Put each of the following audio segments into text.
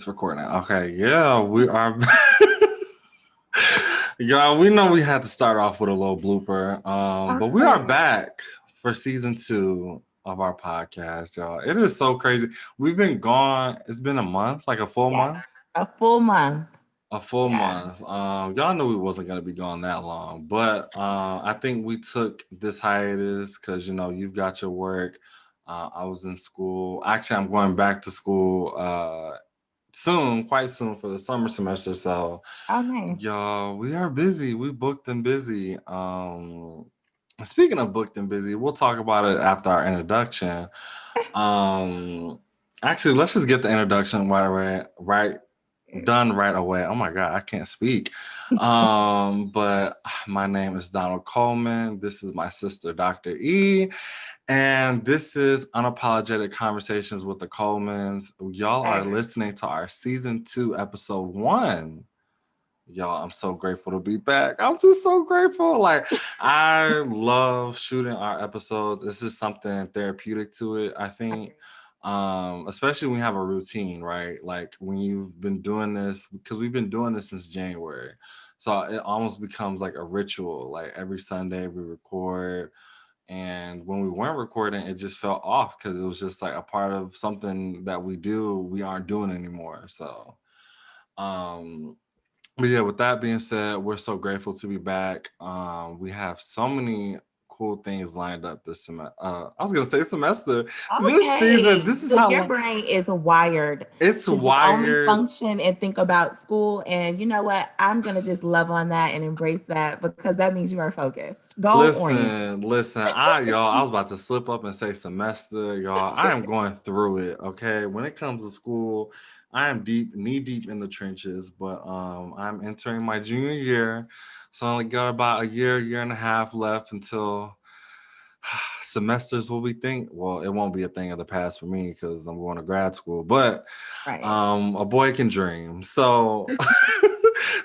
It's recording. Okay, yeah, we are. Y'all, we know we had to start off with a little blooper, but we are back for season 2 of our podcast, y'all. It is so crazy. We've been gone. It's been a month, like a full month. A full month. A full month. Y'all knew we wasn't gonna be gone that long, but I think we took this hiatus because you've got your work. I was in school. Actually, I'm going back to school soon, quite soon for the summer semester. So, nice. y'all, we are busy. We booked and busy. Speaking of booked and busy, we'll talk about it after our introduction. Actually, let's just get the introduction right done right away. Oh my God, I can't speak. But my name is Donald Coleman. This is my sister, Dr. E. And this is Unapologetic Conversations with the Colemans. Y'all are listening to our season 2, episode 1. Y'all, I'm so grateful to be back. I'm just so grateful. Like, I love shooting our episodes. This is something therapeutic to it. I think, especially when you have a routine, right? Like when you've been doing this, because we've been doing this since January. So it almost becomes like a ritual. Like every Sunday we record. And when we weren't recording, it just felt off because it was just like a part of something that we aren't doing anymore. So, but yeah, with that being said, we're so grateful to be back. We have so many cool things lined up this semester. I was gonna say semester. This season, this is how your brain is wired. It's to wired. Only function and think about school. And you know what? I'm gonna just love on that and embrace that because that means you are focused. Listen, y'all, I was about to slip up and say semester, y'all. I am going through it. Okay, when it comes to school, I am knee deep in the trenches, but I'm entering my junior year, so I only got about a year and a half left until semesters will be well, it won't be a thing of the past for me because I'm going to grad school, but a boy can dream. So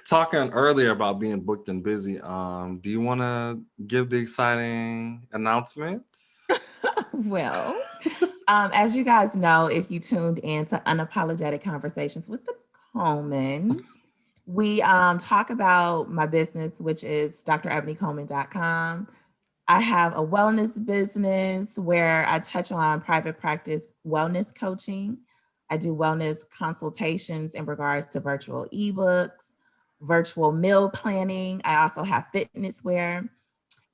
talking earlier about being booked and busy, do you want to give the exciting announcements? Well, as you guys know, if you tuned in to Unapologetic Conversations with the Colemans, we talk about my business, which is drebonycoleman.com. I have a wellness business where I touch on private practice wellness coaching. I do wellness consultations in regards to virtual ebooks, virtual meal planning. I also have fitness wear.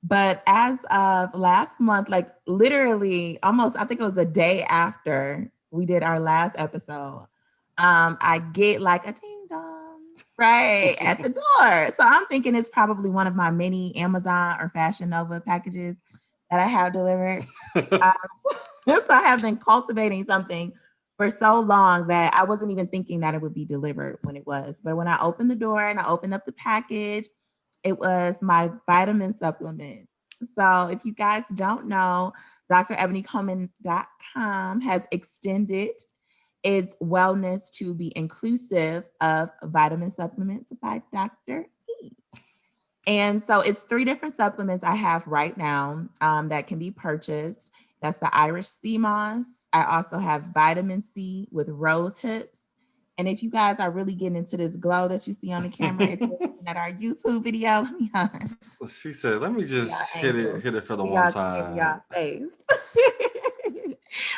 But as of last month, like literally almost, I think it was a day after we did our last episode, I get like a ding dong right at the door. So I'm thinking it's probably one of my many Amazon or Fashion Nova packages that I have delivered. So I have been cultivating something for so long that I wasn't even thinking that it would be delivered when it was. But when I opened the door and I opened up the package, it was my vitamin supplements. So if you guys don't know, drebonycoleman.com has extended its wellness to be inclusive of vitamin supplements by Dr. E. And so it's 3 different supplements I have right now that can be purchased. That's the Irish sea moss. I also have vitamin C with rose hips. And if you guys are really getting into this glow that you see on the camera, if you're looking at our YouTube video, she said, "Let me just hit it for the one time." Y'all face.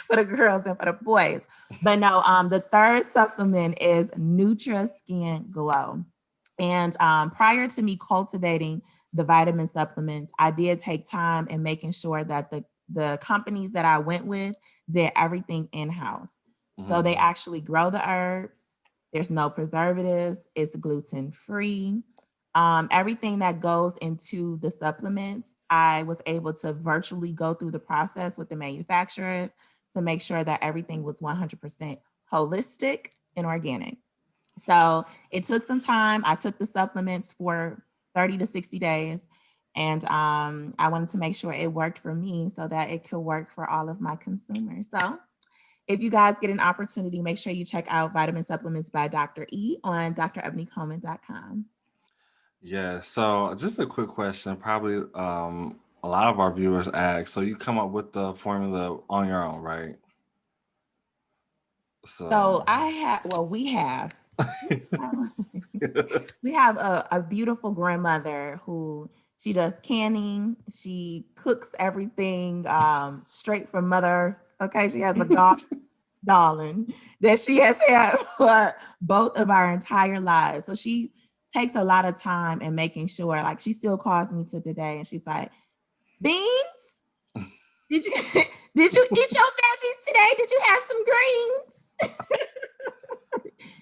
For the girls and for the boys. But no, the third supplement is NutraSkin Glow. And prior to me cultivating the vitamin supplements, I did take time in making sure that the companies that I went with did everything in-house. Mm-hmm. So they actually grow the herbs. There's no preservatives. It's gluten-free. Everything that goes into the supplements, I was able to virtually go through the process with the manufacturers to make sure that everything was 100% holistic and organic. So it took some time. I took the supplements for 30 to 60 days. And I wanted to make sure it worked for me so that it could work for all of my consumers. So if you guys get an opportunity, make sure you check out Vitamin Supplements by Dr. E on drebonycoleman.com. Yeah, so just a quick question. Probably a lot of our viewers ask, so you come up with the formula on your own, right? So we have we have a beautiful grandmother who she does canning. She cooks everything straight from mother. Okay, she has a darling that she has had for both of our entire lives. So she takes a lot of time in making sure, like she still calls me to today and she's like, Beans, did you did you eat your veggies today? Did you have some greens?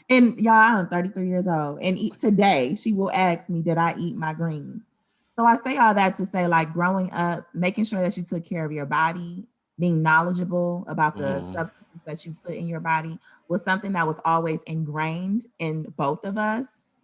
And y'all, I'm 33 years old. And today she will ask me, did I eat my greens? So I say all that to say, like, growing up, making sure that you took care of your body, being knowledgeable about the substances that you put in your body was something that was always ingrained in both of us.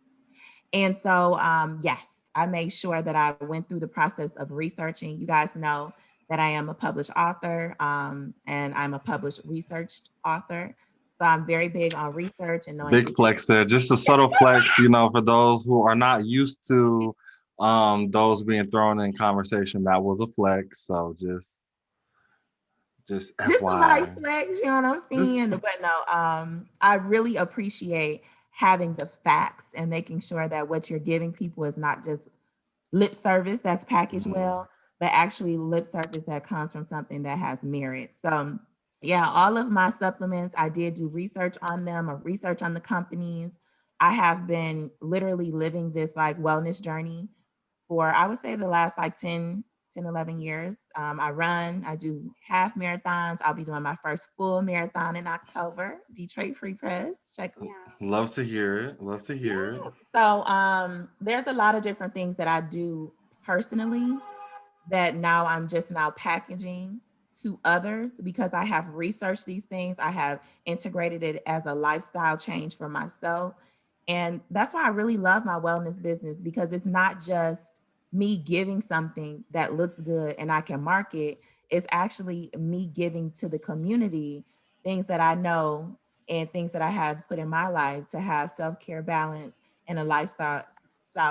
And so, yes, I made sure that I went through the process of researching. You guys know that I am a published author and I'm a published researched author. So I'm very big on research and knowing Big flex there, just a subtle flex, for those who are not used to those being thrown in conversation. That was a flex, so just just a light FYI. flex, you know what I'm saying? But no, I really appreciate having the facts and making sure that what you're giving people is not just lip service that's packaged well, but actually lip service that comes from something that has merit. So yeah, all of my supplements, I did do research on them or research on the companies. I have been literally living this like wellness journey for, I would say, the last like 11 years. I do half marathons. I'll be doing my first full marathon in October, Detroit Free Press. Check me out. Love to hear it. Love to hear it. So there's a lot of different things that I do personally that now I'm just now packaging to others because I have researched these things. I have integrated it as a lifestyle change for myself. And that's why I really love my wellness business because it's not just me giving something that looks good and I can market. It's actually me giving to the community things that I know and things that I have put in my life to have self-care balance and a lifestyle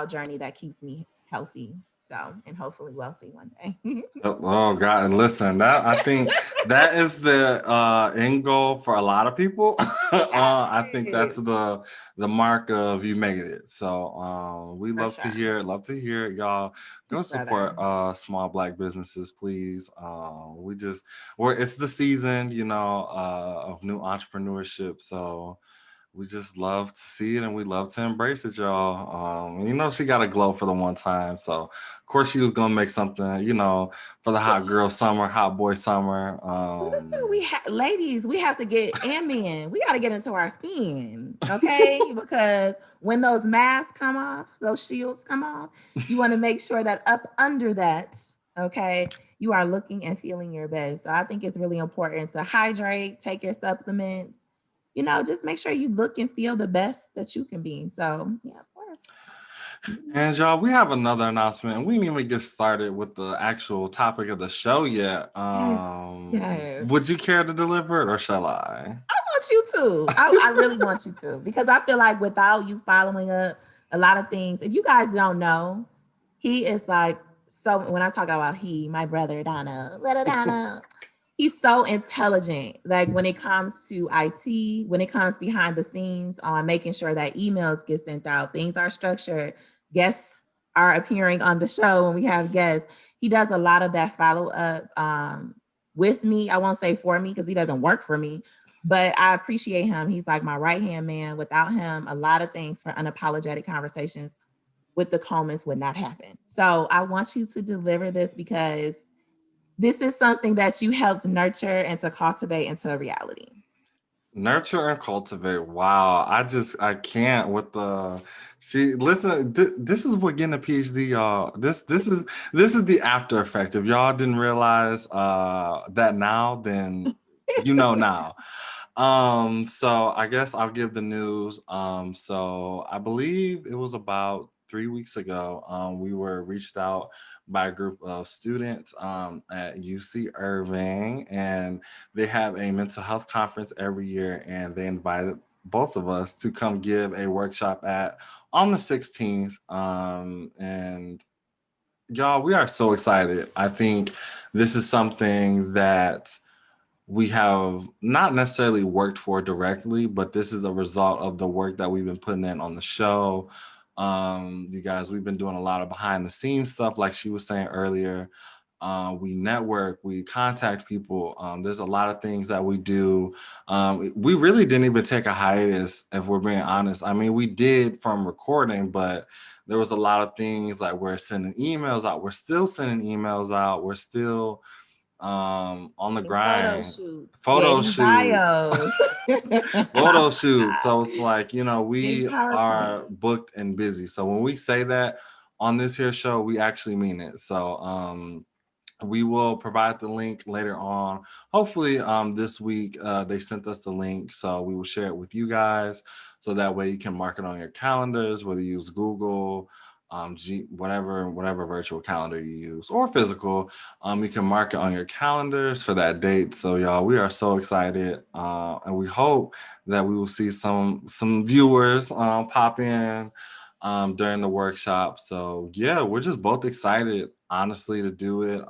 journey that keeps me healthy. So, and hopefully wealthy one day. Oh God, and listen, that I think that is the end goal for a lot of people. I think that's the mark of you made it. So we love to hear it, y'all. Go support small Black businesses, please. It's the season, of new entrepreneurship. So we just love to see it and we love to embrace it, y'all. She got a glow for the one time. So of course she was gonna make something, for the hot girl summer, hot boy summer. Listen, ladies, we have to get and men, we gotta get into our skin, okay? Because when those masks come off, those shields come off, you want to make sure that up under that, okay, you are looking and feeling your best. So I think it's really important to hydrate, take your supplements, just make sure you look and feel the best that you can be. So yeah, of course. And y'all, we have another announcement, and we didn't even get started with the actual topic of the show yet. Yes. Would you care to deliver it, or shall I? I want you to. I really want you to, because I feel like without you following up a lot of things, if you guys don't know, he is like, so when I talk about my brother Donna, he's so intelligent. Like when it comes to IT, when it comes behind the scenes on making sure that emails get sent out, things are structured, guests are appearing on the show when we have guests. He does a lot of that follow up with me. I won't say for me because he doesn't work for me, but I appreciate him. He's like my right hand man. Without him, a lot of things for unapologetic conversations with the Colemans would not happen. So I want you to deliver this because this is something that you helped nurture and to cultivate into a reality. Nurture and cultivate. Wow. I can't with this is what getting a PhD, y'all. This is the after effect. If y'all didn't realize that now, then now. So I guess I'll give the news. So I believe it was about 3 weeks ago. We were reached out by a group of students at UC Irving, and they have a mental health conference every year, and they invited both of us to come give a workshop on the 16th. And y'all, we are so excited. I think this is something that we have not necessarily worked for directly, but this is a result of the work that we've been putting in on the show. You guys, we've been doing a lot of behind the scenes stuff, like she was saying earlier. We network, we contact people. There's a lot of things that we do. We really didn't even take a hiatus, if we're being honest. I mean, we did from recording, but there was a lot of things like we're sending emails out. We're still sending emails out. We're still on the Photo grind. shoots, Photo creating shoots. bios. Photo shoots. So it's like, Getting we PowerPoint. are booked and busy. So when we say that on this here show, we actually mean it. So we will provide the link later on. Hopefully this week they sent us the link, so we will share it with you guys, so that way you can mark it on your calendars, whether you use Google, whatever virtual calendar you use, or physical. You can mark it on your calendars for that date. So y'all, we are so excited, and we hope that we will see some viewers pop in during the workshop. So yeah, we're just both excited, honestly, to do it.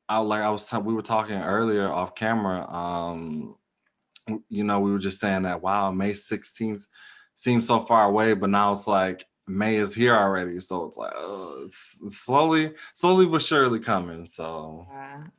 We were talking earlier off camera. We were just saying that, wow, May 16th seems so far away, but now it's like May is here already. So it's like, it's slowly but surely coming. So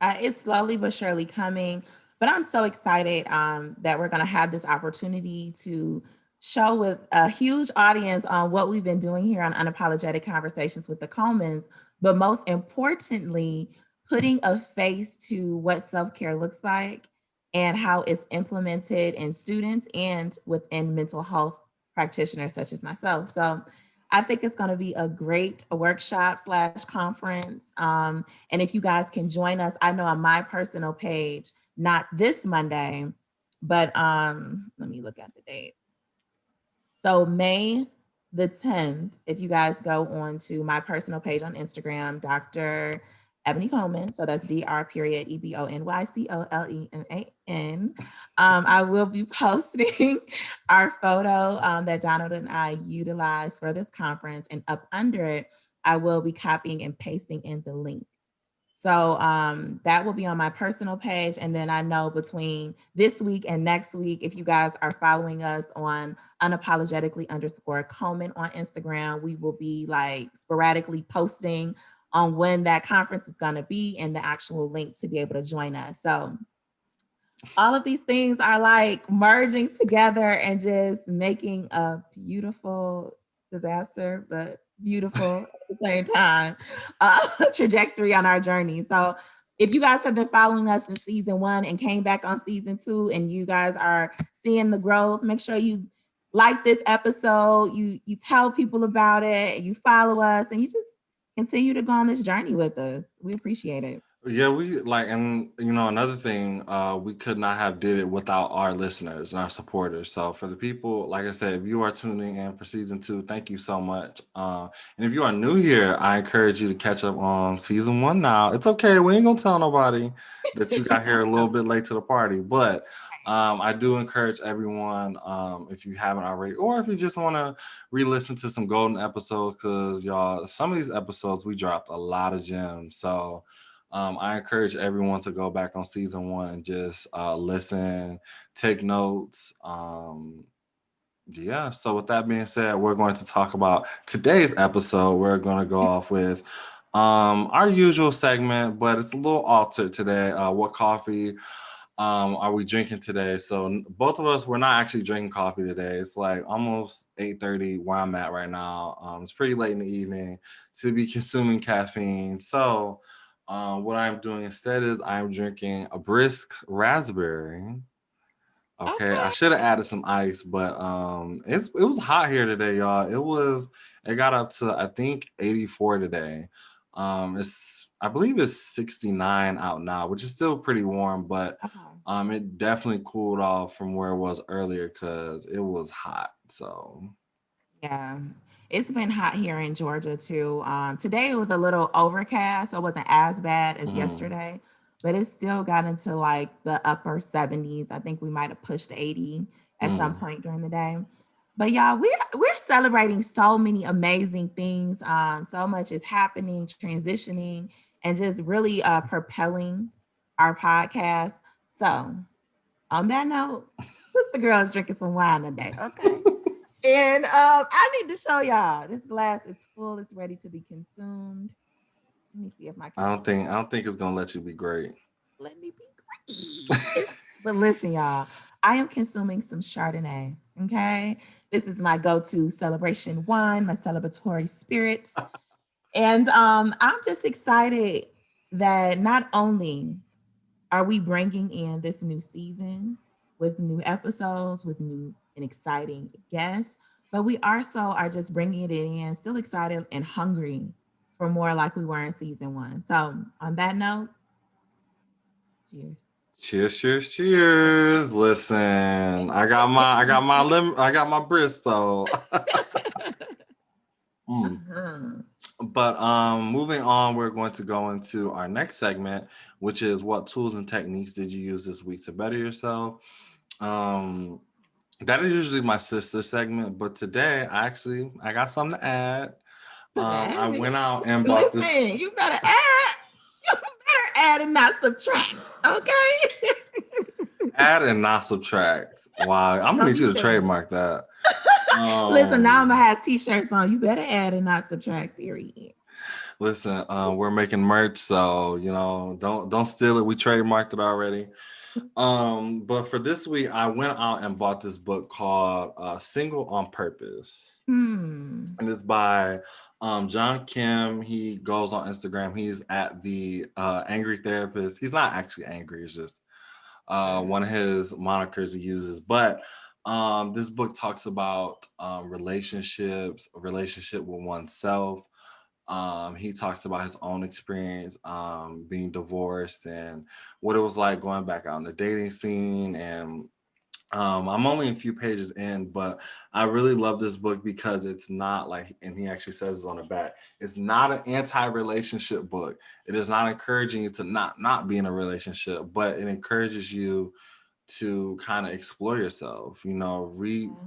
It's slowly but surely coming. But I'm so excited that we're going to have this opportunity to show with a huge audience on what we've been doing here on Unapologetic Conversations with the Comans. But most importantly, putting a face to what self-care looks like and how it's implemented in students and within mental health practitioners such as myself. So I think it's going to be a great workshop / conference. And if you guys can join us, I know on my personal page, not this Monday, but let me look at the date. So May the 10th, if you guys go on to my personal page on Instagram, Dr. Ebony Coleman. So that's Dr. EbonyColeman. I will be posting our photo that Donald and I utilized for this conference. And up under it, I will be copying and pasting in the link. So that will be on my personal page. And then I know between this week and next week, if you guys are following us on unapologetically_Coleman on Instagram, we will be like sporadically posting on when that conference is going to be and the actual link to be able to join us. So all of these things are like merging together and just making a beautiful disaster, but beautiful at the same time trajectory on our journey. So if you guys have been following us in season 1 and came back on season 2 and you guys are seeing the growth, make sure you like this episode, you tell people about it, and you follow us, and you just continue to go on this journey with us. We appreciate it. yeah, we like, and another thing, we could not have did it without our listeners and our supporters. So for the people, like I said, if you are tuning in for season 2, thank you so much. And if you are new here, I encourage you to catch up on season 1 now. It's okay, we ain't gonna tell nobody that you got here a little bit late to the party, but I do encourage everyone, if you haven't already, or if you just want to re-listen to some golden episodes, because y'all, some of these episodes we dropped a lot of gems. So I encourage everyone to go back on season 1 and just listen, take notes. Yeah, so with that being said, we're going to talk about today's episode. We're going to go off with our usual segment, but it's a little altered today. What coffee are we drinking today? So both of us, we're not actually drinking coffee today. It's like almost 8:30 where I'm at right now. It's pretty late in the evening to be consuming caffeine. So what I'm doing instead is I'm drinking a brisk raspberry. Okay, I should have added some ice, but it was hot here today, y'all. It got up to, I think, 84 today. I believe it's 69 out now, which is still pretty warm, but it definitely cooled off from where it was earlier because it was hot. So yeah, it's been hot here in Georgia too. Today it was a little overcast, so it wasn't as bad as yesterday, but it still got into like the upper 70s. I think we might have pushed 80 at some point during the day. But y'all, we're celebrating so many amazing things. So much is happening, transitioning, and just really propelling our podcast. So on that note, sister girl is drinking some wine today, okay? And I need to show y'all. This glass is full. It's ready to be consumed. Let me see if my camera. I don't think it's gonna let you be great. Let me be great. But listen, y'all, I am consuming some Chardonnay. Okay. This is my go-to celebration wine, my celebratory spirits. And I'm just excited that not only are we bringing in this new season with new episodes, with new and exciting guests, but we also are just bringing it in, still excited and hungry for more like we were in season 1. So on that note, cheers. Cheers, cheers, cheers. Listen, I got my Bristol. But moving on, we're going to go into our next segment, which is what tools and techniques did you use this week to better yourself? That is usually my sister segment, but today I got something to add. I went out and bought this. You gotta add. You better add and not subtract. Okay. Add and not subtract. Wow, I'm gonna need you to trademark that. Listen, now I'm gonna have t-shirts on. You better add and not subtract. Period. Listen, we're making merch, so don't steal it. We trademarked it already. But for this week, I went out and bought this book called Single on Purpose. And it's by John Kim. He goes on Instagram. He's at the Angry Therapist. He's not actually angry. It's just one of his monikers he uses. But this book talks about relationships, a relationship with oneself. He talks about his own experience being divorced and what it was like going back out in the dating scene. And I'm only a few pages in, but I really love this book because it's not like, and he actually says it on the back, it's not an anti-relationship book. It is not encouraging you to not be in a relationship, but it encourages you to kind of explore yourself,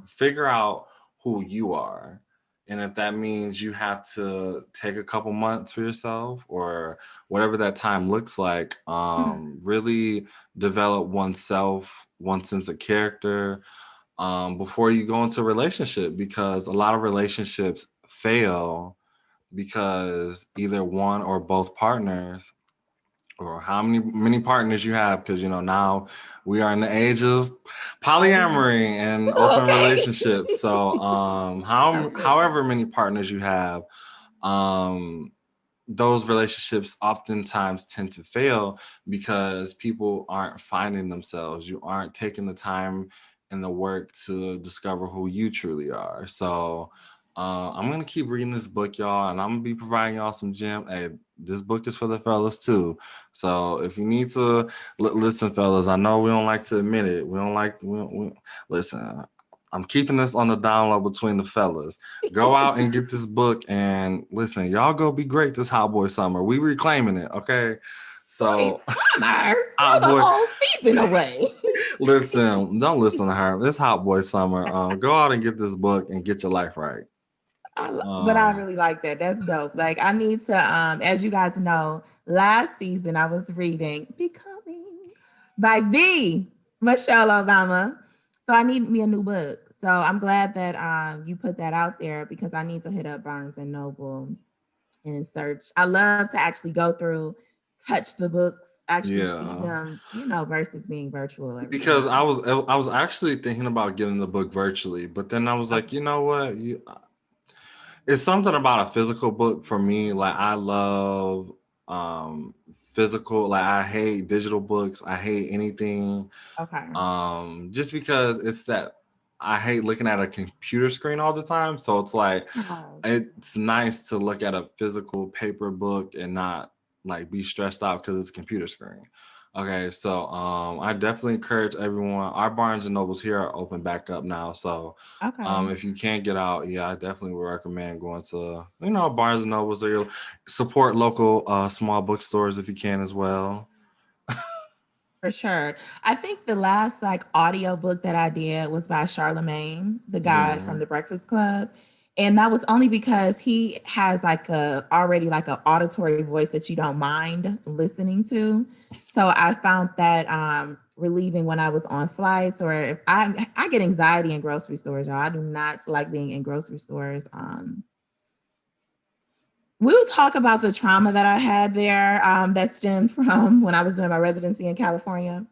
figure out who you are. And if that means you have to take a couple months for yourself or whatever that time looks like, really develop oneself, one sense of character before you go into a relationship, because a lot of relationships fail because either one or both partners, or how many partners you have, because now we are in the age of polyamory and open relationships. So however many partners you have, those relationships oftentimes tend to fail because people aren't finding themselves. You aren't taking the time and the work to discover who you truly are. So I'm going to keep reading this book, y'all, and I'm going to be providing y'all some gems. Hey, this book is for the fellas too. So if you need to listen, fellas, I know we don't like to admit it. Listen, I'm keeping this on the down low between the fellas. Go out and get this book and listen, y'all go be great this hot boy summer. We reclaiming it, okay? So summer, the whole season away. Listen, don't listen to her. It's hot boy summer. Go out and get this book and get your life right. But I really like that. That's dope. Like I need to, as you guys know, last season I was reading Becoming by the Michelle Obama. So I need me a new book. So I'm glad that you put that out there, because I need to hit up Barnes and Noble and search. I love to actually go through, touch the books, actually see them, versus being virtual. Because I was actually thinking about getting the book virtually, but then I was like, you know what? It's something about a physical book for me. Like I love physical. Like I hate digital books. I hate anything. Okay. Just because it's that I hate looking at a computer screen all the time. So it's like it's nice to look at a physical paper book and not like be stressed out because it's a computer screen. Okay, so I definitely encourage everyone. Our Barnes and Nobles here are open back up now. So if you can't get out, I definitely would recommend going to Barnes and Nobles, or your support local small bookstores if you can as well. For sure. I think the last audio book that I did was by Charlemagne, the guy from the Breakfast Club. And that was only because he has already an auditory voice that you don't mind listening to. So I found that relieving when I was on flights, or if I get anxiety in grocery stores, y'all. I do not like being in grocery stores. We'll talk about the trauma that I had there that stemmed from when I was doing my residency in California.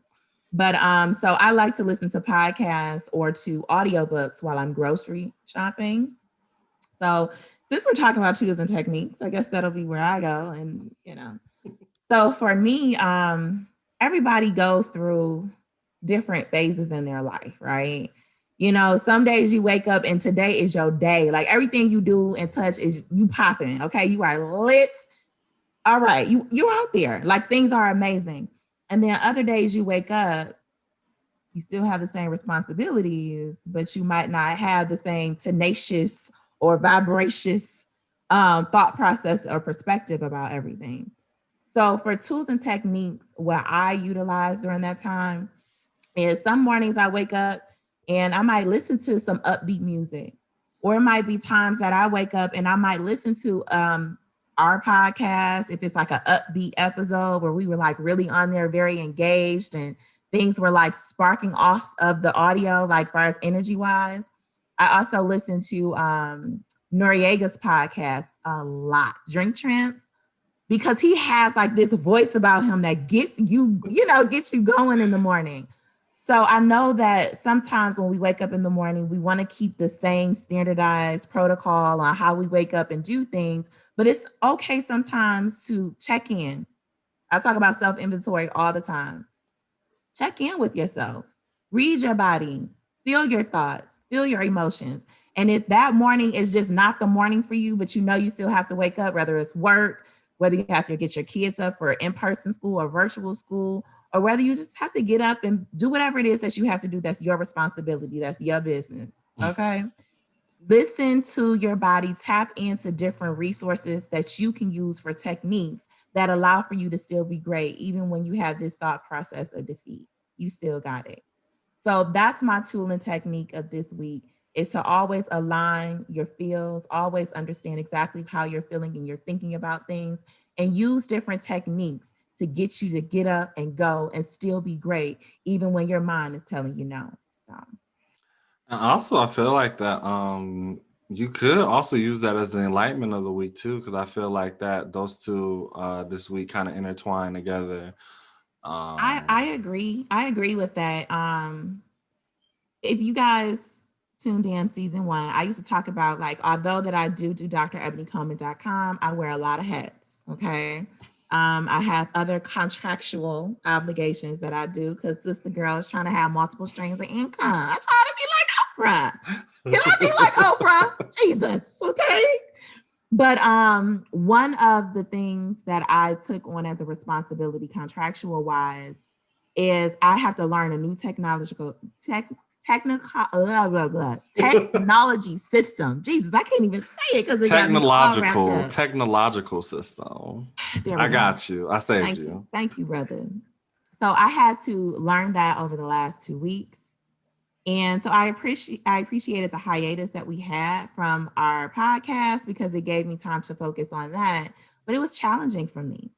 But so I like to listen to podcasts or to audiobooks while I'm grocery shopping. So since we're talking about tools and techniques, I guess that'll be where I go. And, so for me, everybody goes through different phases in their life, right? Some days you wake up and today is your day. Like everything you do and touch is you popping. Okay. You are lit. All right. You're out there. Like things are amazing. And then other days you wake up, you still have the same responsibilities, but you might not have the same tenacious or vibracious thought process or perspective about everything. So for tools and techniques, what I utilize during that time is some mornings I wake up and I might listen to some upbeat music, or it might be times that I wake up and I might listen to our podcast if it's like an upbeat episode where we were like really on there, very engaged, and things were like sparking off of the audio, like far as energy wise. I also listen to Noriega's podcast a lot, Drink Trance, because he has like this voice about him that gets you going in the morning. So I know that sometimes when we wake up in the morning, we want to keep the same standardized protocol on how we wake up and do things, but it's okay sometimes to check in. I talk about self-inventory all the time. Check in with yourself. Read your body. Feel your thoughts. Feel your emotions. And if that morning is just not the morning for you, but you still have to wake up, whether it's work, whether you have to get your kids up for in-person school or virtual school, or whether you just have to get up and do whatever it is that you have to do, that's your responsibility, that's your business, okay? Listen to your body, tap into different resources that you can use for techniques that allow for you to still be great, even when you have this thought process of defeat. You still got it. So that's my tool and technique of this week, is to always align your feels, always understand exactly how you're feeling and you're thinking about things, and use different techniques to get you to get up and go and still be great, even when your mind is telling you no. So. And also, I feel like that you could also use that as the enlightenment of the week too, because I feel like that those two this week kind of intertwine together. I agree. I agree with that. If you guys tuned in season 1, I used to talk about, like, although that I do drebonycoleman.com, I wear a lot of hats. Okay. I have other contractual obligations that I do because sister girl is trying to have multiple streams of income. I try to be like Oprah. Can I be like Oprah? Jesus. Okay. But one of the things that I took on as a responsibility contractual wise is I have to learn a new technology system. Jesus, I can't even say it because it got me all wrapped up. Technological system. I got you. I saved you. Thank you, brother. So I had to learn that over the last 2 weeks. And so I appreciated the hiatus that we had from our podcast because it gave me time to focus on that. But it was challenging for me.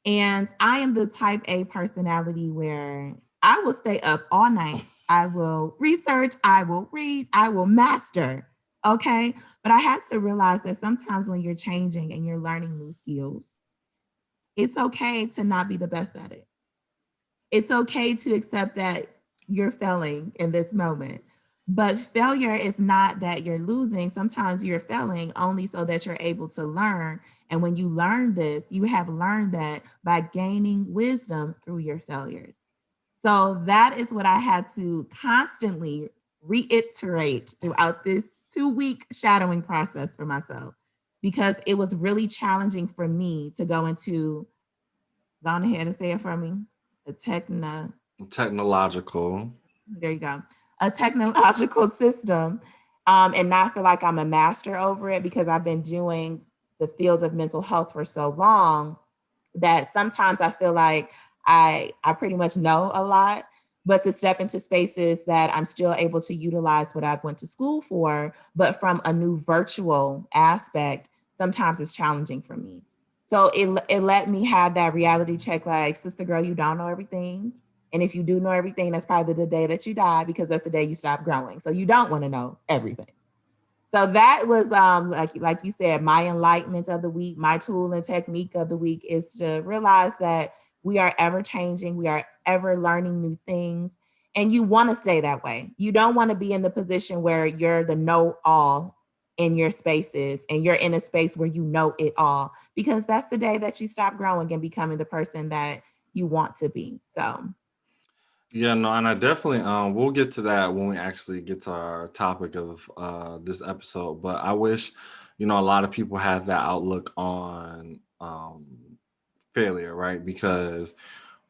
And I am the type A personality where I will stay up all night. I will research, I will read, I will master. Okay. But I had to realize that sometimes when you're changing and you're learning new skills, it's okay to not be the best at it. It's okay to accept that you're failing in this moment. But failure is not that you're losing. Sometimes you're failing only so that you're able to learn. And when you learn this, you have learned that by gaining wisdom through your failures. So that is what I had to constantly reiterate throughout this 2-week shadowing process for myself, because it was really challenging for me to go into, go on ahead and say it for me, technological. There you go. A technological system, and not feel like I'm a master over it, because I've been doing the fields of mental health for so long that sometimes I feel like I pretty much know a lot, but to step into spaces that I'm still able to utilize what I've went to school for, but from a new virtual aspect, sometimes it's challenging for me. So it let me have that reality check, like, sister girl, you don't know everything. And if you do know everything, that's probably the day that you die, because that's the day you stop growing. So you don't want to know everything. So that was like you said, my enlightenment of the week. My tool and technique of the week is to realize that we are ever changing, we are ever learning new things, and you want to stay that way. You don't want to be in the position where you're the know all in your spaces and you're in a space where you know it all, because that's the day that you stop growing and becoming the person that you want to be. So Yeah, no, and I definitely we'll get to that when we actually get to our topic of this episode. But I wish, a lot of people had that outlook on failure, right? Because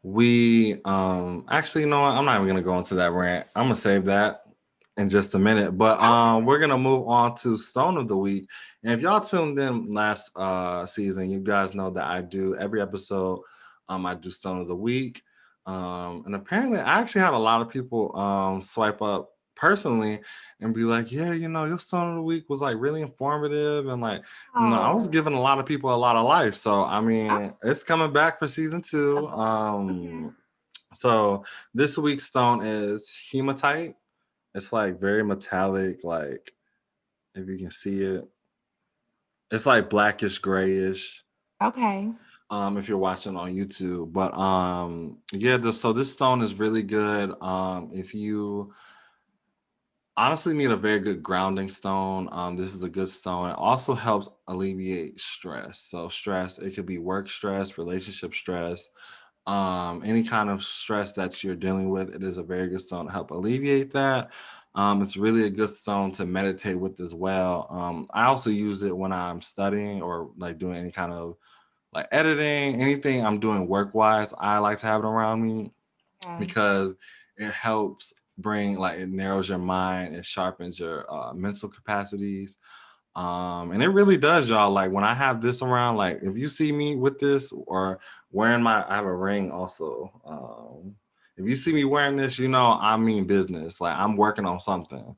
we actually, what, I'm not even gonna go into that rant. I'm gonna save that in just a minute. But we're gonna move on to Stone of the Week. And if y'all tuned in last season, you guys know that I do every episode. I do Stone of the Week. And apparently I actually had a lot of people swipe up personally and be like, yeah, your Stone of the Week was like really informative, and like, I was giving a lot of people a lot of life. So I mean, it's coming back for season 2. So this week's stone is hematite. It's like very metallic, like if you can see it. It's like blackish grayish. okay. If you're watching on YouTube. But yeah, so this stone is really good. If you honestly need a very good grounding stone, this is a good stone. It also helps alleviate stress. So stress, it could be work stress, relationship stress, any kind of stress that you're dealing with. It is a very good stone to help alleviate that. It's really a good stone to meditate with as well. I also use it when I'm studying or like doing any kind of like editing, anything I'm doing work wise. I like to have it around me because it helps bring, like, it narrows your mind, it sharpens your mental capacities. And it really does, y'all. Like when I have this around, like if you see me with this or wearing I have a ring also. If you see me wearing this, I mean business. Like I'm working on something.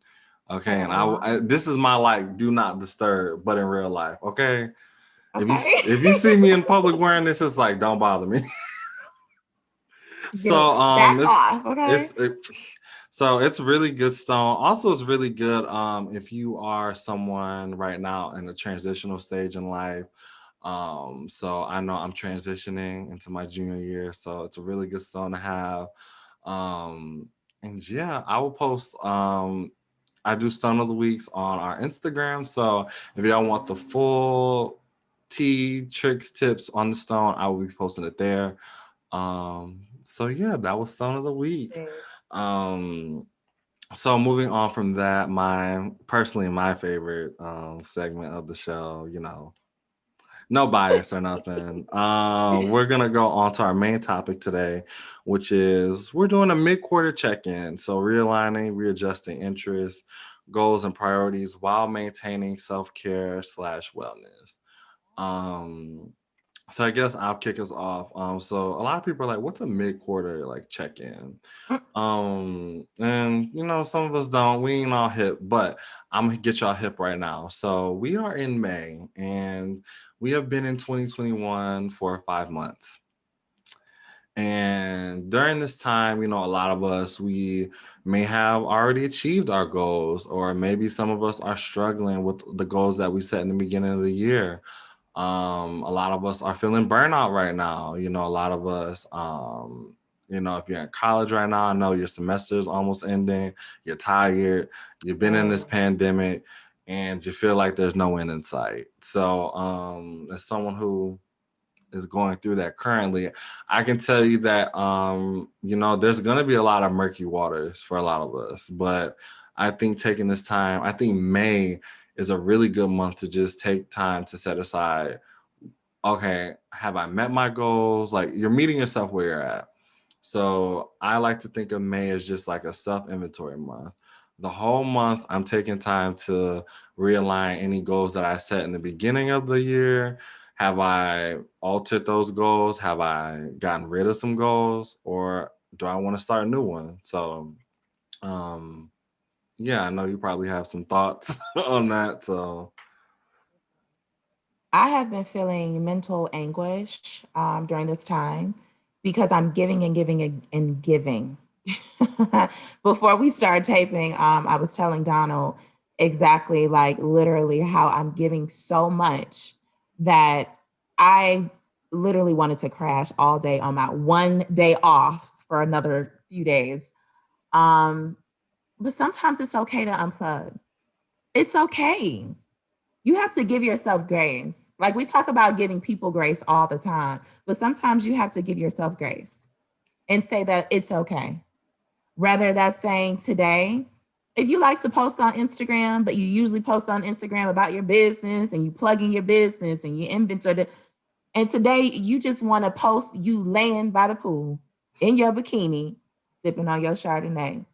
Okay. And this is my like do not disturb, but in real life. Okay. If you see me in public wearing this, it's like don't bother me. So back off, okay? so it's really good stone. Also, it's really good if you are someone right now in a transitional stage in life. So I know I'm transitioning into my junior year, so it's a really good stone to have. And yeah, I will post I do Stone of the Weeks on our Instagram. So if y'all want the full tea, tricks, tips on the stone, I will be posting it there. So yeah, that was Stone of the Week. So moving on from that, my favorite segment of the show, no bias or nothing. We're gonna go on to our main topic today, which is we're doing a mid-quarter check-in. So realigning, readjusting interests, goals, and priorities while maintaining self-care / wellness. So I guess I'll kick us off. So a lot of people are like, what's a mid-quarter like check-in? And some of us don't, we ain't all hip, but I'm gonna get y'all hip right now. So we are in May and we have been in 2021 for 5 months. And during this time, a lot of us, we may have already achieved our goals, or maybe some of us are struggling with the goals that we set in the beginning of the year. A lot of us are feeling burnout right now. A lot of us, if you're in college right now, I know your semester is almost ending, you're tired, you've been in this pandemic, and you feel like there's no end in sight. So as someone who is going through that currently, I can tell you that, there's going to be a lot of murky waters for a lot of us. But I think taking this time, I think May is a really good month to just take time to set aside, okay, have I met my goals? Like you're meeting yourself where you're at. So I like to think of May as just like a self-inventory month. The whole month, I'm taking time to realign any goals that I set in the beginning of the year. Have I altered those goals? Have I gotten rid of some goals? Or do I want to start a new one? So, yeah, I know you probably have some thoughts on that. So, I have been feeling mental anguish during this time because I'm giving and giving and giving. Before we start taping, I was telling Donald exactly, like literally, how I'm giving so much that I literally wanted to crash all day on my one day off for another few days. But sometimes it's okay to unplug. It's okay. You have to give yourself grace. Like we talk about giving people grace all the time, but sometimes you have to give yourself grace and say that it's okay. Rather that's saying today, if you like to post on Instagram, but you usually post on Instagram about your business and you plug in your business and you inventory, and today you just want to post you laying by the pool in your bikini, sipping on your Chardonnay.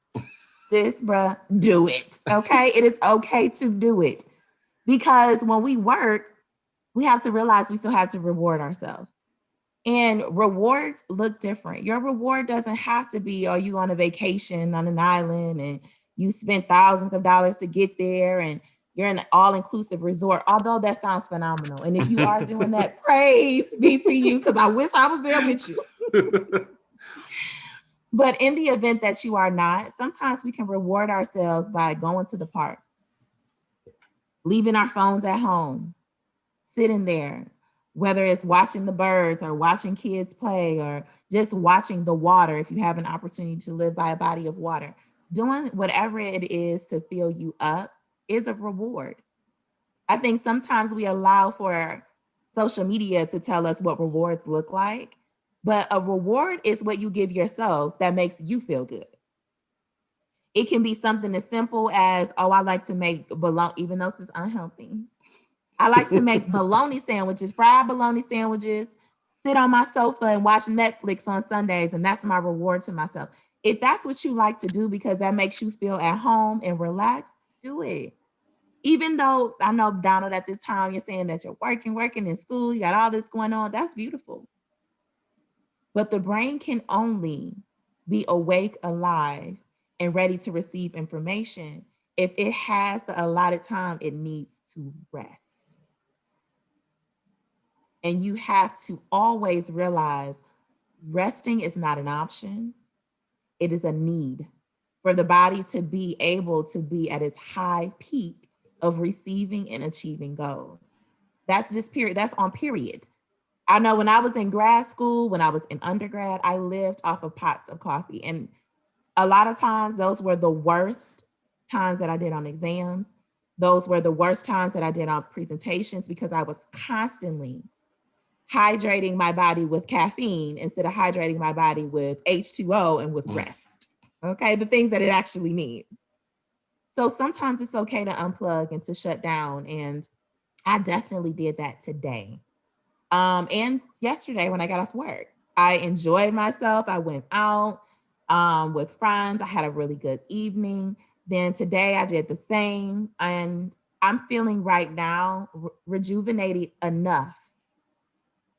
Sis, bruh, do it. Okay. It is okay to do it. Because when we work, we have to realize we still have to reward ourselves. And rewards look different. Your reward doesn't have to be, are you on a vacation on an island and you spent thousands of dollars to get there and you're in an all-inclusive resort, although that sounds phenomenal. And if you are doing that, praise be to you, because I wish I was there with you. But in the event that you are not, sometimes we can reward ourselves by going to the park, leaving our phones at home, sitting there, whether it's watching the birds or watching kids play or just watching the water, if you have an opportunity to live by a body of water, doing whatever it is to fill you up is a reward. I think sometimes we allow for social media to tell us what rewards look like, but a reward is what you give yourself that makes you feel good. It can be something as simple as, oh, I like to make bologna, even though it's unhealthy. I like to make bologna sandwiches, fried bologna sandwiches, sit on my sofa and watch Netflix on Sundays. And that's my reward to myself. If that's what you like to do because that makes you feel at home and relaxed, do it. Even though I know, Donald, at this time, you're saying that you're working in school, you got all this going on. That's beautiful. But the brain can only be awake, alive, and ready to receive information if it has the allotted time it needs to rest. And you have to always realize resting is not an option, it is a need for the body to be able to be at its high peak of receiving and achieving goals. That's just period. That's on period. I know when I was in grad school, when I was in undergrad, I lived off of pots of coffee. And a lot of times, those were the worst times that I did on exams. Those were the worst times that I did on presentations because I was constantly hydrating my body with caffeine instead of hydrating my body with H2O and with rest. Okay, the things that it actually needs. So sometimes it's okay to unplug and to shut down. And I definitely did that today. And yesterday when I got off work, I enjoyed myself. I went out with friends. I had a really good evening. Then today I did the same. And I'm feeling right now rejuvenated enough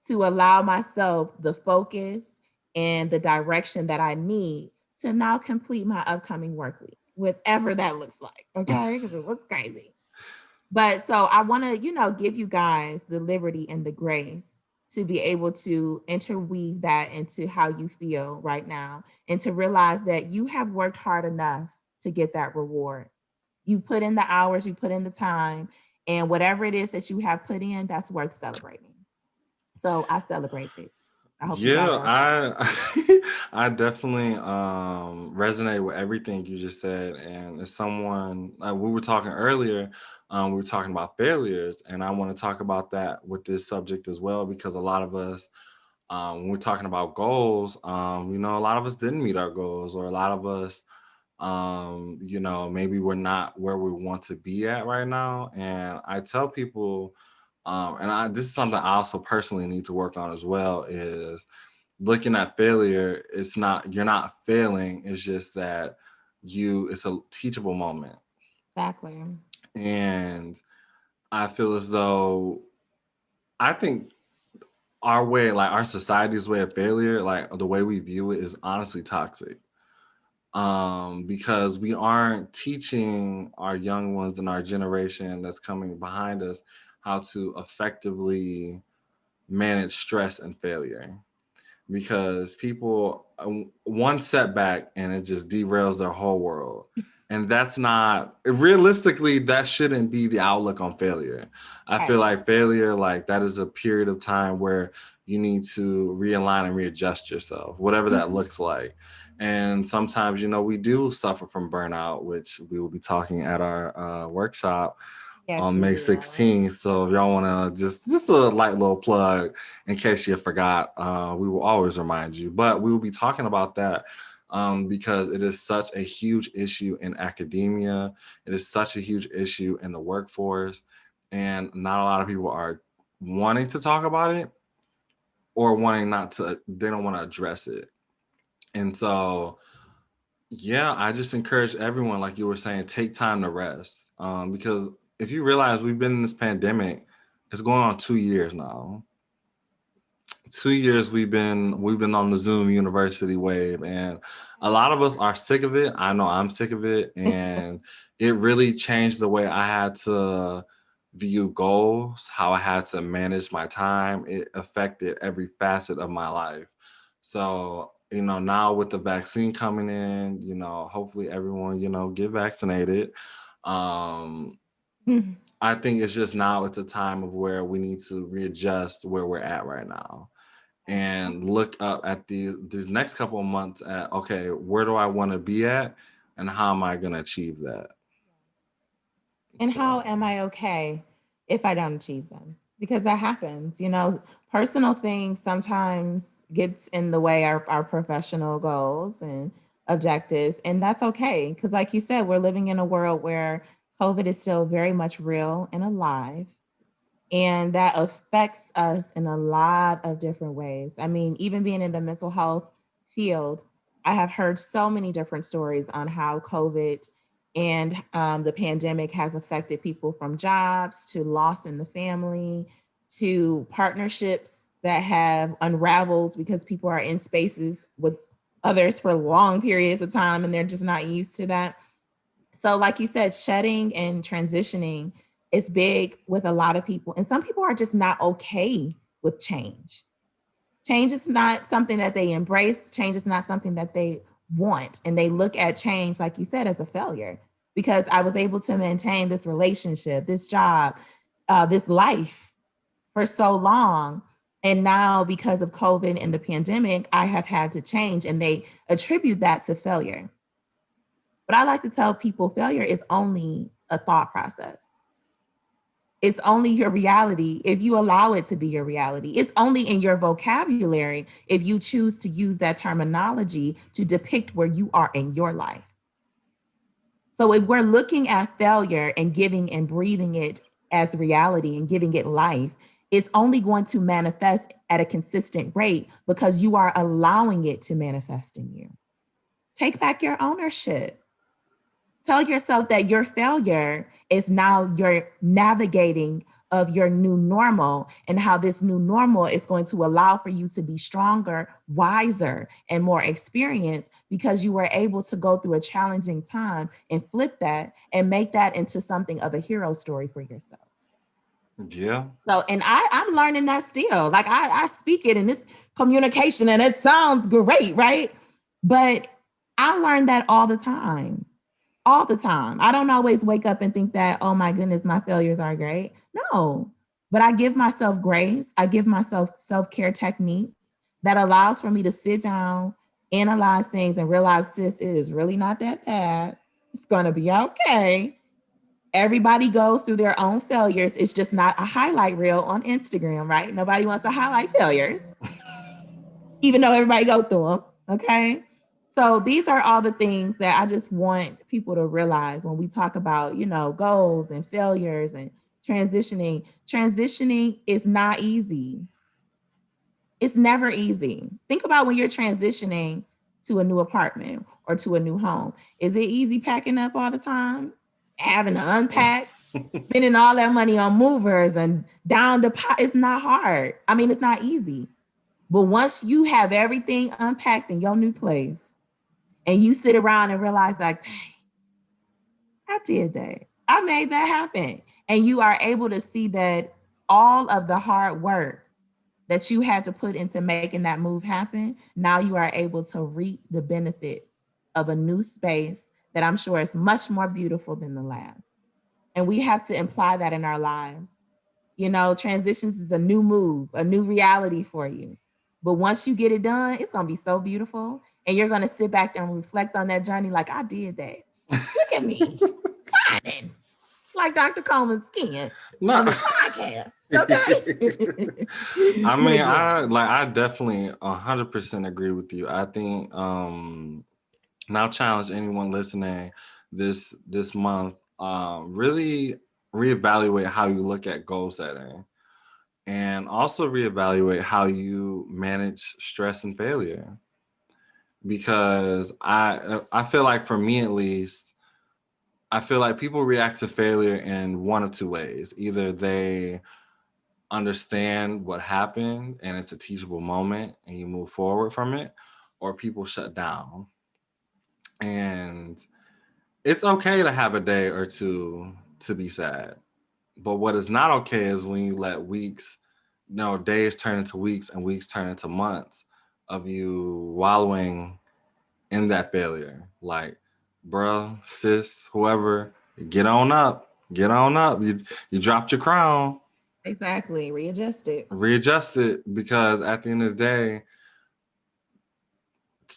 to allow myself the focus and the direction that I need to now complete my upcoming work week, whatever that looks like. Okay. Because it looks crazy. But so I want to, give you guys the liberty and the grace to be able to interweave that into how you feel right now and to realize that you have worked hard enough to get that reward. You put in the hours, you put in the time, and whatever it is that you have put in, that's worth celebrating. So I celebrate it. I hope you guys are I I definitely resonate with everything you just said. And as someone we were talking earlier, we were talking about failures, and I want to talk about that with this subject as well, because a lot of us, when we're talking about goals, a lot of us didn't meet our goals, or a lot of us, maybe we're not where we want to be at right now. And I tell people, this is something I also personally need to work on as well, is looking at failure. It's not, you're not failing. It's just that it's a teachable moment. Exactly. And I feel as though, I think our way, like our society's way of failure, like the way we view it, is honestly toxic. Because we aren't teaching our young ones and our generation that's coming behind us how to effectively manage stress and failure. because people, one setback and it just derails their whole world. And that's not, realistically, that shouldn't be the outlook on failure. I feel like failure, like that is a period of time where you need to realign and readjust yourself, whatever that looks like. And sometimes, we do suffer from burnout, which we will be talking at our workshop on May 16th. So if y'all want to just a light little plug in case you forgot, we will always remind you. But we will be talking about that because it is such a huge issue in academia. It is such a huge issue in the workforce. And not a lot of people are wanting to talk about it or they don't want to address it. And so, yeah, I just encourage everyone, like you were saying, take time to rest. Because if you realize we've been in this pandemic, it's going on 2 years now. 2 years we've been on the Zoom University wave, and a lot of us are sick of it. I know I'm sick of it, and it really changed the way I had to view goals, how I had to manage my time. It affected every facet of my life. So, now with the vaccine coming in, hopefully everyone, get vaccinated. I think it's just now it's a time of where we need to readjust where we're at right now and look up at these next couple of months at, okay, where do I want to be at and how am I going to achieve that? And how am I okay if I don't achieve them? Because that happens, personal things sometimes gets in the way of our professional goals and objectives. And that's okay. Because like you said, we're living in a world where COVID is still very much real and alive. And that affects us in a lot of different ways. I mean, even being in the mental health field, I have heard so many different stories on how COVID and the pandemic has affected people, from jobs to loss in the family to partnerships that have unraveled because people are in spaces with others for long periods of time and they're just not used to that. So, like you said, shedding and transitioning is big with a lot of people. And some people are just not okay with change. Change is not something that they embrace. Change is not something that they want. And they look at change, like you said, as a failure, because I was able to maintain this relationship, this job, this life for so long. And now, because of COVID and the pandemic, I have had to change. And they attribute that to failure. But I like to tell people failure is only a thought process. It's only your reality if you allow it to be your reality. It's only in your vocabulary if you choose to use that terminology to depict where you are in your life. So if we're looking at failure and giving and breathing it as reality and giving it life, it's only going to manifest at a consistent rate because you are allowing it to manifest in you. Take back your ownership. Tell yourself that your failure is now your navigating of your new normal, and how this new normal is going to allow for you to be stronger, wiser, and more experienced because you were able to go through a challenging time and flip that and make that into something of a hero story for yourself. Yeah. So, and I'm learning that still. Like I speak it in this communication and it sounds great, right? But I learn that all the time. All the time. I don't always wake up and think that, oh my goodness, my failures are great. No, but I give myself grace. I give myself self-care techniques that allows for me to sit down, analyze things, and realize this is really not that bad. It's going to be okay. Everybody goes through their own failures. It's just not a highlight reel on Instagram, right? Nobody wants to highlight failures, even though everybody goes through them. Okay. So these are all the things that I just want people to realize when we talk about, goals and failures and transitioning. Transitioning is not easy. It's never easy. Think about when you're transitioning to a new apartment or to a new home. Is it easy packing up all the time? Having to unpack, spending all that money on movers and down deposit. It's not hard. I mean, it's not easy. But once you have everything unpacked in your new place, and you sit around and realize, like, dang, I did that. I made that happen. And you are able to see that all of the hard work that you had to put into making that move happen, now you are able to reap the benefits of a new space that I'm sure is much more beautiful than the last. And we have to imply that in our lives. You know, transitions is a new move, a new reality for you. But once you get it done, it's going to be so beautiful. And you're going to sit back and reflect on that journey like, I did that. Look at me, shining like Dr. Coleman's skin on this podcast. Okay. I mean, I definitely 100% agree with you. I think now challenge anyone listening this month, really reevaluate how you look at goal setting, and also reevaluate how you manage stress and failure. Because I feel like, for me at least, I feel like people react to failure in one of two ways. Either they understand what happened and it's a teachable moment and you move forward from it, or people shut down. And it's okay to have a day or two to be sad. But what is not okay is when you let days turn into weeks and weeks turn into months of you wallowing in that failure. Like, bruh, sis, whoever, get on up. Get on up. You dropped your crown. Exactly. Readjust it. Readjust it, because at the end of the day,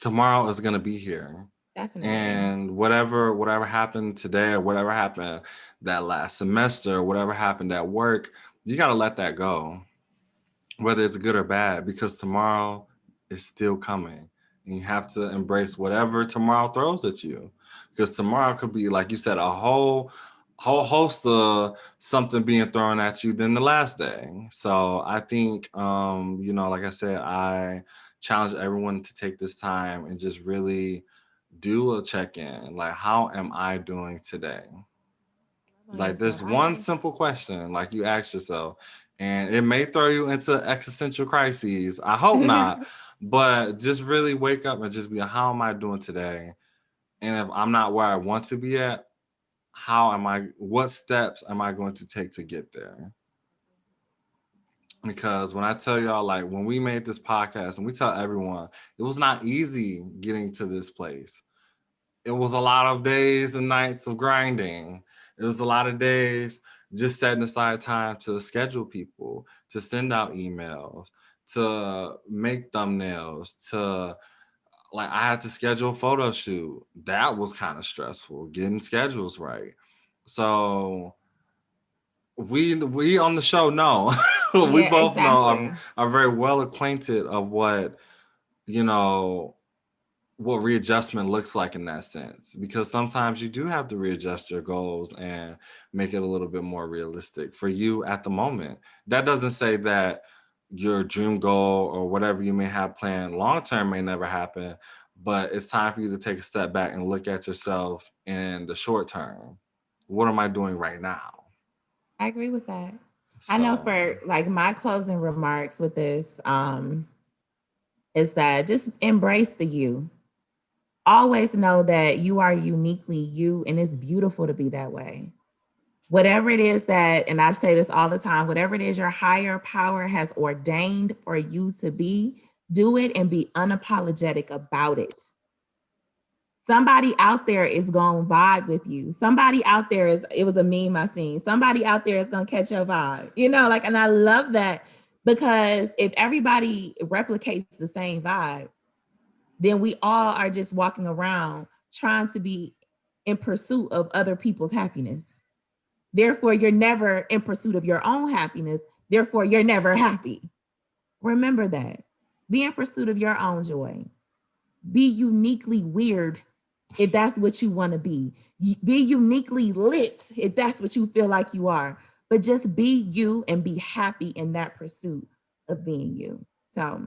tomorrow is gonna be here. Definitely. And whatever happened today, or whatever happened that last semester, or whatever happened at work, you gotta let that go, whether it's good or bad, because tomorrow is still coming. And you have to embrace whatever tomorrow throws at you, because tomorrow could be, like you said, a whole host of something being thrown at you than the last day. So I think, like I said, I challenge everyone to take this time and just really do a check-in. Like, how am I doing today? Like, this one simple question, like, you ask yourself, and it may throw you into existential crises. I hope not, but just really wake up and just be, how am I doing today? And if I'm not where I want to be at, what steps am I going to take to get there? Because when I tell y'all, like, when we made this podcast, and we tell everyone, it was not easy getting to this place. It was a lot of days and nights of grinding. It was a lot of days just setting aside time to schedule people, to send out emails, to make thumbnails, like, I had to schedule a photo shoot. That was kind of stressful, getting schedules right. So we on the show know, we both know, are very well acquainted of what readjustment looks like in that sense, because sometimes you do have to readjust your goals and make it a little bit more realistic for you at the moment. That doesn't say that your dream goal or whatever you may have planned long term may never happen, but it's time for you to take a step back and look at yourself in the short term. What am I doing right now? I agree with that. So, I know, for like my closing remarks with this, is that just embrace the you. Always know that you are uniquely you, and it's beautiful to be that way. Whatever it is that, and I say this all the time, whatever it is your higher power has ordained for you to be, do it and be unapologetic about it. Somebody out there is going to vibe with you. Somebody out there it was a meme I seen. Somebody out there is going to catch your vibe, and I love that, because if everybody replicates the same vibe, then we all are just walking around trying to be in pursuit of other people's happiness. Therefore, you're never in pursuit of your own happiness. Therefore, you're never happy. Remember that. Be in pursuit of your own joy. Be uniquely weird if that's what you want to be. Be uniquely lit if that's what you feel like you are. But just be you and be happy in that pursuit of being you. So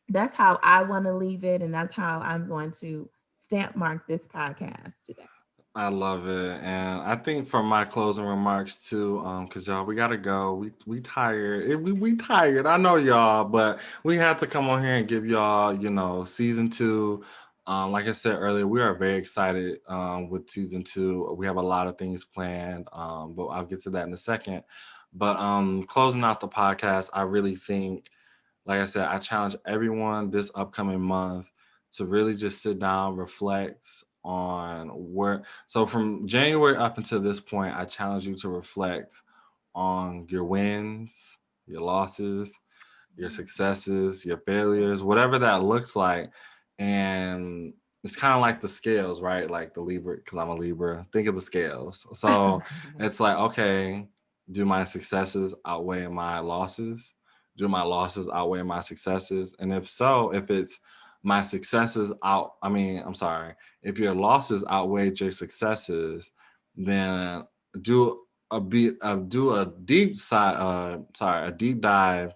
that's how I want to leave it. And that's how I'm going to stamp mark this podcast today. I love it. And I think for my closing remarks too, because y'all, we gotta go. We tired. We tired. I know y'all, but we had to come on here and give y'all, season 2. Like I said earlier, we are very excited with season 2. We have a lot of things planned, but I'll get to that in a second. But closing out the podcast, I really think like I said, I challenge everyone this upcoming month to really just sit down, reflect on where. So from January up until this point, I challenge you to reflect on your wins, your losses, your successes, your failures, whatever that looks like. And it's kind of like the scales, right? Like the Libra, because I'm a Libra. Think of the scales. So it's like, okay, do my successes outweigh my losses? Do my losses outweigh my successes? And if so, if it's my successes I'm sorry, if your losses outweigh your successes, then do a deep a deep dive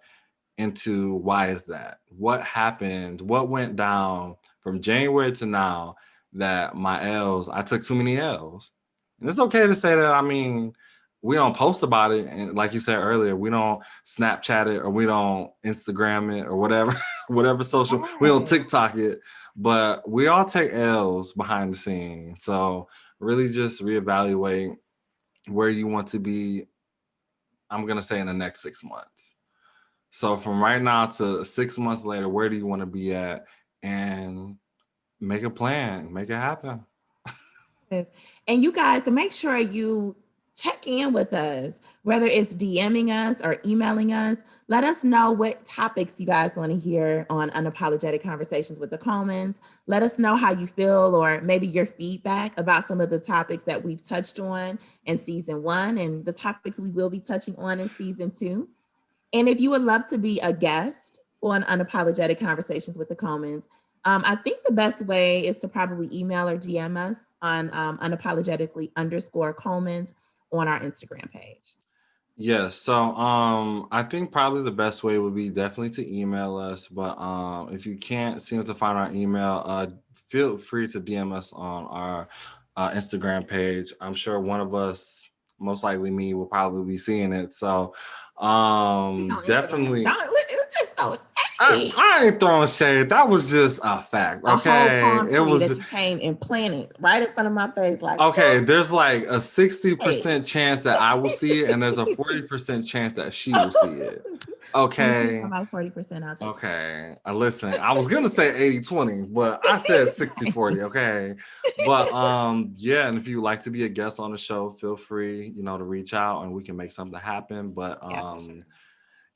into why is that? What happened? What went down from January to now that I took too many L's. And it's okay to say that. I mean, we don't post about it. And like you said earlier, we don't Snapchat it or we don't Instagram it or whatever, whatever social, we don't TikTok it, but we all take L's behind the scenes. So really just reevaluate where you want to be, I'm going to say in the next 6 months. So from right now to 6 months later, where do you want to be at? And make a plan, make it happen. Yes. And you guys, to make sure you check in with us, whether it's DMing us or emailing us, let us know what topics you guys want to hear on Unapologetic Conversations with the Comans. Let us know how you feel or maybe your feedback about some of the topics that we've touched on in season 1 and the topics we will be touching on in season 2. And if you would love to be a guest on Unapologetic Conversations with the Comans, I think the best way is to probably email or DM us on unapologetically_Comans on our Instagram page. Yes. So I think probably the best way would be definitely to email us. But if you can't seem to find our email, feel free to DM us on our Instagram page. I'm sure one of us, most likely me, will probably be seeing it. So definitely. I ain't throwing shade. That was just a fact. Okay. A whole palm tree that you came and planted right in front of my face. Like, okay, there's like a 60% chance that I will see it, and there's a 40% chance that she will see it. Okay. About 40%. I'll take okay. Listen, I was gonna say 80-20, but I said 60-40. Okay. But yeah, and if you would like to be a guest on the show, feel free, to reach out and we can make something happen. But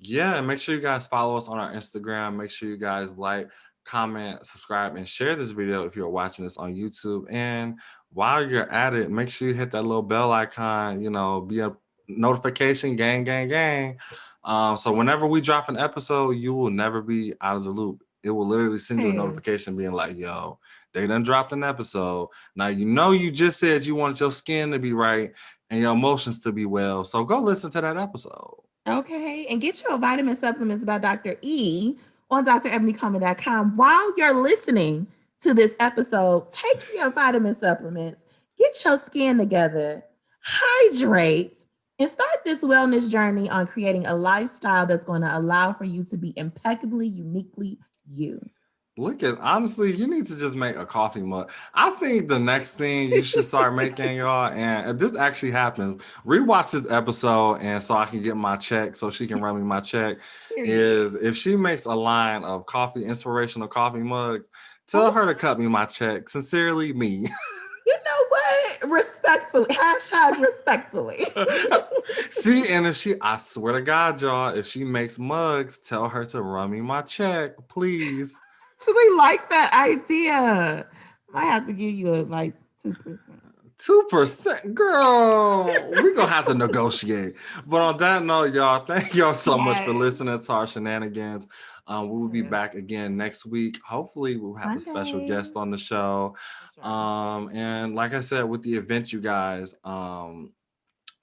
yeah, and make sure you guys follow us on our Instagram. Make sure you guys like, comment, subscribe, and share this video if you're watching this on YouTube. And while you're at it, make sure you hit that little bell icon, be a notification, gang. So whenever we drop an episode, you will never be out of the loop. It will literally send you a notification being like, yo, they done dropped an episode. Now, you just said you wanted your skin to be right and your emotions to be well. So go listen to that episode. Okay, and get your vitamin supplements by Dr. E on drebonycoleman.com. While you're listening to this episode, take your vitamin supplements, get your skin together, hydrate, and start this wellness journey on creating a lifestyle that's going to allow for you to be impeccably, uniquely you. Honestly, you need to just make a coffee mug. I think the next thing you should start making, y'all, and if this actually happens, rewatch this episode and so I can get my check, so she can run me my check, is if she makes a line of inspirational coffee mugs, tell her to cut me my check. Sincerely, me. You know what? Respectfully. #respectfully. See, and I swear to God, y'all, if she makes mugs, tell her to run me my check, please. Actually like that idea. Might have to give you 2%. 2%, girl. We're gonna have to negotiate. But on that note, y'all, thank y'all so much for listening to our shenanigans. We will be back again next week. Hopefully, we'll have a special guest on the show. And like I said, with the event, you guys,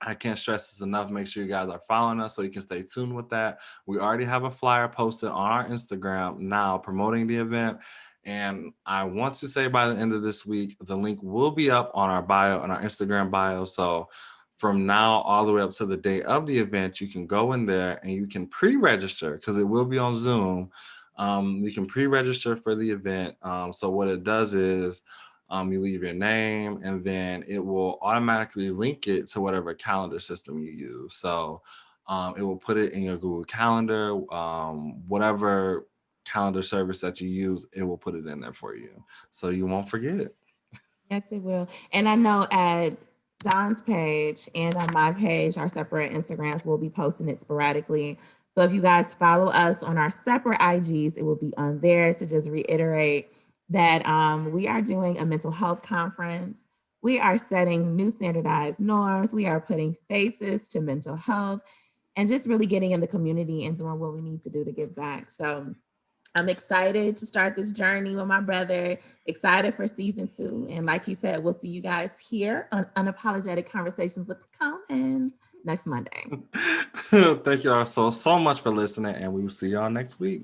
I can't stress this enough. Make sure you guys are following us so you can stay tuned with that. We already have a flyer posted on our Instagram now promoting the event. And I want to say by the end of this week, the link will be up on our bio, on our Instagram bio. So from now all the way up to the day of the event, you can go in there and you can pre-register because it will be on Zoom. You can pre-register for the event. So what it does is you leave your name and then it will automatically link it to whatever calendar system you use. So It will put it in your Google Calendar, whatever calendar service that you use, it will put it in there for you. So you won't forget. Yes, it will. And I know at Don's page and on my page, our separate Instagrams, will be posting it sporadically. So if you guys follow us on our separate IGs, it will be on there. To just reiterate that we are doing a mental health conference. We are setting new standardized norms. We are putting faces to mental health and just really getting in the community and doing what we need to do to give back. So I'm excited to start this journey with my brother, excited for season 2. And like he said, we'll see you guys here on Unapologetic Conversations with the Commons next Monday. Thank you all so much for listening, and we will see y'all next week.